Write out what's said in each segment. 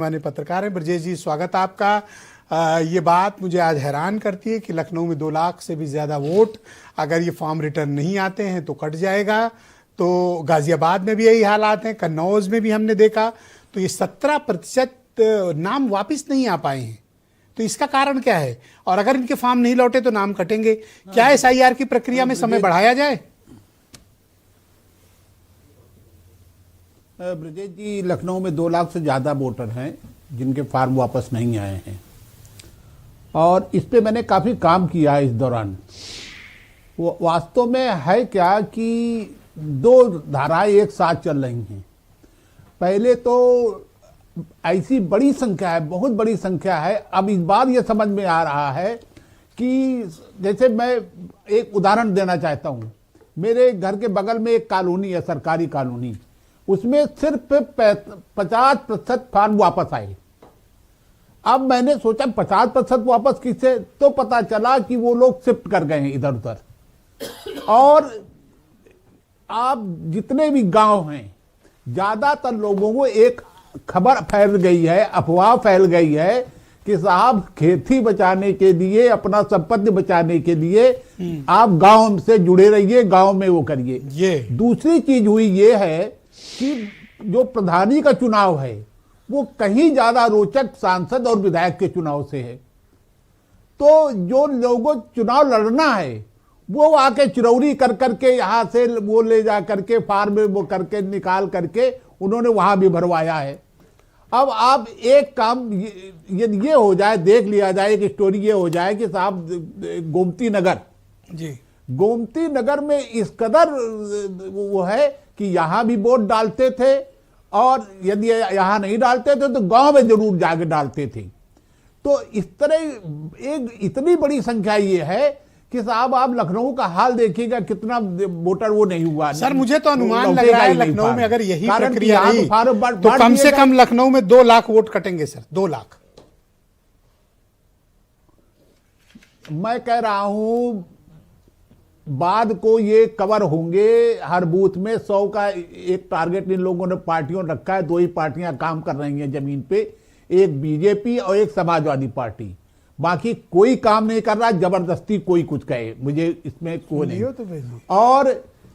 माननीय पत्रकार हैं ब्रजेश जी, स्वागत आपका। ये बात मुझे आज हैरान करती है कि लखनऊ में 2 लाख से भी ज़्यादा वोट अगर ये फॉर्म रिटर्न नहीं आते हैं तो कट जाएगा। तो गाजियाबाद में भी यही हालात हैं, कन्नौज में भी हमने देखा। तो ये 17% नाम वापस नहीं आ पाए हैं। तो इसका कारण क्या है? और अगर इनके फॉर्म नहीं लौटे तो नाम कटेंगे। क्या SIR की प्रक्रिया में समय बढ़ाया जाए? ब्रजेश जी, लखनऊ में 2 लाख से ज़्यादा वोटर हैं जिनके फार्म वापस नहीं आए हैं और इस पे मैंने काफ़ी काम किया है इस दौरान। वो वास्तव में है क्या कि 2 धाराएं एक साथ चल रही हैं। पहले तो ऐसी बड़ी संख्या है, बहुत बड़ी संख्या है। अब इस बार ये समझ में आ रहा है कि जैसे मैं एक उदाहरण देना चाहता हूँ। मेरे घर के बगल में एक कॉलोनी है, सरकारी कॉलोनी, उसमें सिर्फ 50% फार्म वापस आए। अब मैंने सोचा 50% वापस किसे, तो पता चला कि वो लोग शिफ्ट कर गए हैं इधर उधर। और आप जितने भी गांव हैं, ज्यादातर लोगों को एक खबर फैल गई है, अफवाह फैल गई है कि साहब खेती बचाने के लिए, अपना संपत्ति बचाने के लिए आप गांव से जुड़े रहिए, गांव में वो करिए। ये दूसरी चीज हुई ये है कि जो प्रधानी का चुनाव है वो कहीं ज्यादा रोचक सांसद और विधायक के चुनाव से है। तो जो लोगों को चुनाव लड़ना है वो आके चिरौरी कर करके यहां से वो ले जा करके फार्म में वो करके निकाल करके उन्होंने वहां भी भरवाया है। अब आप एक काम ये हो जाए, देख लिया जाए, एक स्टोरी ये हो जाए कि साहब गोमती नगर जी, गोमती नगर में इस कदर वो है कि यहां भी वोट डालते थे और यदि यहां नहीं डालते थे तो गांव में जरूर जाके डालते थे। तो इस तरह एक इतनी बड़ी संख्या ये है कि साहब आप लखनऊ का हाल देखिएगा, कितना वोटर वो नहीं हुआ। सर मुझे तो अनुमान लग रहा है लखनऊ में अगर यही प्रक्रिया रही तो कम से कम लखनऊ में 2 लाख वोट कटेंगे सर, 2 लाख। मैं कह रहा हूं बाद को ये कवर होंगे। हर बूथ में 100 का एक टारगेट इन लोगों ने पार्टियों रखा है। 2 ही पार्टियां काम कर रही हैं जमीन पे, एक बीजेपी और एक समाजवादी पार्टी। बाकी कोई काम नहीं कर रहा, जबरदस्ती कोई कुछ कहे, मुझे इसमें कोई नहीं। और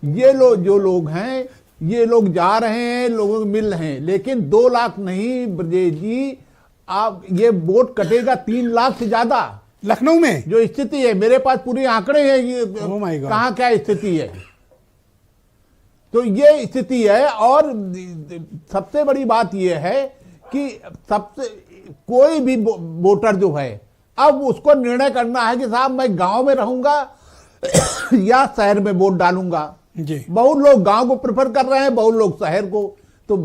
ये जो लोग हैं ये लोग जा रहे हैं, लोगों को मिल रहे हैं, लेकिन 2 लाख नहीं ब्रजेश जी, आप ये वोट कटेगा 3 लाख से ज्यादा लखनऊ में। जो स्थिति है, मेरे पास पूरे आंकड़े हैं ये कहां क्या स्थिति है। तो ये स्थिति है। और सबसे बड़ी बात ये है कि सबसे कोई भी वोटर जो है अब उसको निर्णय करना है कि साहब मैं गांव में रहूंगा या शहर में वोट डालूंगा जी। बहुत लोग गांव को प्रेफर कर रहे हैं, बहुत लोग शहर को। तो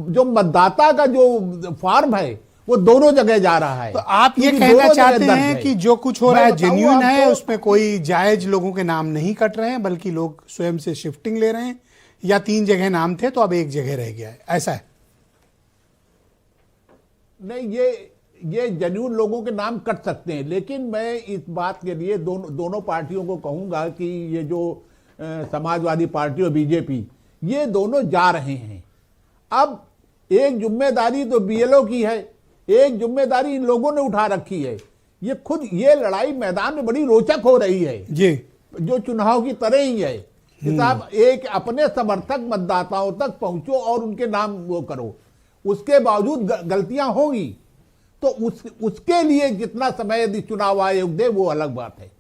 जो मतदाता का जो फॉर्म है वो दोनों जगह जा रहा है। तो आप ये कहना चाहते हैं कि जो कुछ हो रहा है जेन्युइन है, उसमें कोई जायज लोगों के नाम नहीं कट रहे हैं, बल्कि लोग स्वयं से शिफ्टिंग ले रहे हैं, या 3 जगह नाम थे तो अब 1 जगह रह गया है, ऐसा है? नहीं, ये जेन्युइन लोगों के नाम कट सकते हैं, लेकिन मैं इस बात के लिए दोनों पार्टियों को कहूंगा कि ये जो समाजवादी पार्टी और बीजेपी, ये दोनों जा रहे हैं। अब एक जिम्मेदारी तो BLO की है, एक जिम्मेदारी इन लोगों ने उठा रखी है। ये खुद ये लड़ाई मैदान में बड़ी रोचक हो रही है जी, जो चुनाव की तरह ही है कि साहब एक अपने समर्थक मतदाताओं तक पहुंचो और उनके नाम वो करो। उसके बावजूद गलतियां होंगी तो उसके लिए जितना समय यदि चुनाव आयोग दे वो अलग बात है।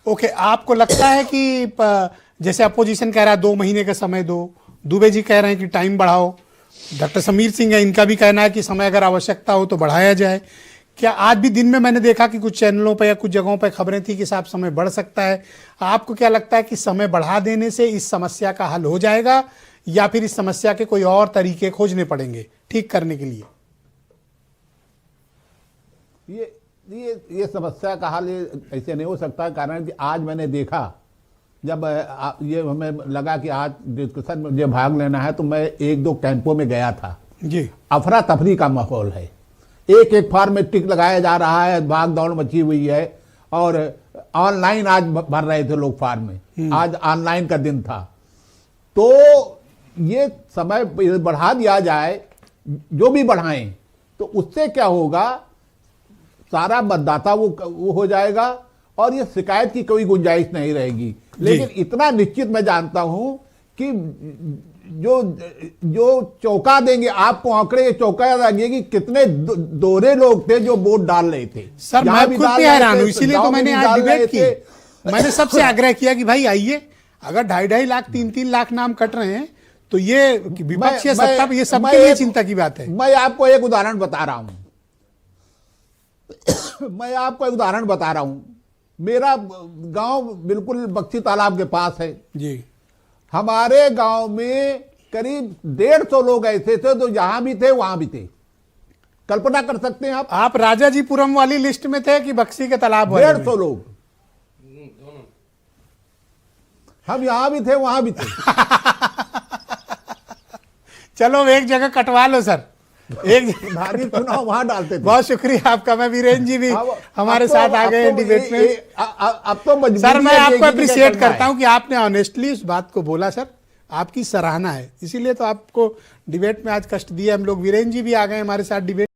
ओके, आपको लगता है कि जैसे अपोजिशन कह रहा है 2 महीने का समय दो, दुबे जी कह रहे हैं कि टाइम बढ़ाओ, डॉक्टर समीर सिंह है, इनका भी कहना है कि समय अगर आवश्यकता हो तो बढ़ाया जाए। क्या आज भी दिन में मैंने देखा कि कुछ चैनलों पर या कुछ जगहों पर खबरें थी कि साहब समय बढ़ सकता है। आपको क्या लगता है कि समय बढ़ा देने से इस समस्या का हल हो जाएगा, या फिर इस समस्या के कोई और तरीके खोजने पड़ेंगे ठीक करने के लिए? ये समस्या का हल ऐसे नहीं हो सकता, कारण कि आज मैंने देखा, जब ये हमें लगा कि आज डिस्कशन में मुझे भाग लेना है तो मैं 1-2 कैंपों में गया था जी। अफरा तफरी का माहौल है, एक फार्म में टिक लगाया जा रहा है, भाग दौड़ मची हुई है। और ऑनलाइन आज भर रहे थे लोग फार्म में, आज ऑनलाइन का दिन था। तो ये समय बढ़ा दिया जाए, जो भी बढ़ाएं, तो उससे क्या होगा, सारा मतदाता वो हो जाएगा और ये शिकायत की कोई गुंजाइश नहीं रहेगी। लेकिन इतना निश्चित मैं जानता हूं कि जो चौंका देंगे आपको आंकड़े, ये चौंका देंगे कि कितने दोहरे लोग थे जो वोट डाल रहे थे। सर मैं खुद भी हैरान हूं, इसीलिए तो मैंने आज डिबेट की। मैंने सबसे आग्रह किया कि भाई आइए, अगर 2.5 लाख 3 लाख नाम कट रहे हैं तो ये विपक्ष या सत्ता, ये सबके लिए चिंता की बात है। मैं आपको एक उदाहरण बता रहा हूं मैं आपको एक उदाहरण बता रहा हूं। मेरा गांव बिल्कुल बक्सी तालाब के पास है जी। हमारे गांव में करीब 150 लोग ऐसे थे जो जहां भी थे वहां भी थे। कल्पना कर सकते हैं आप राजाजीपुरम वाली लिस्ट में थे कि बक्सी के तालाब वाले? 150 लोग। हम यहां भी थे वहां भी थे। चलो एक जगह कटवा लो सर, एक धारी चुनाव वहां डालते थे। बहुत शुक्रिया आपका। मैं वीरेंद्र जी भी हमारे साथ आ गए डिबेट में। अब तो सर मैं आपको अप्रिशिएट करता हूं कि आपने ऑनेस्टली इस बात को बोला सर, आपकी सराहना है, इसीलिए तो आपको डिबेट में आज कष्ट दिया हम लोग। वीरेंद्र जी भी आ गए हमारे साथ डिबेट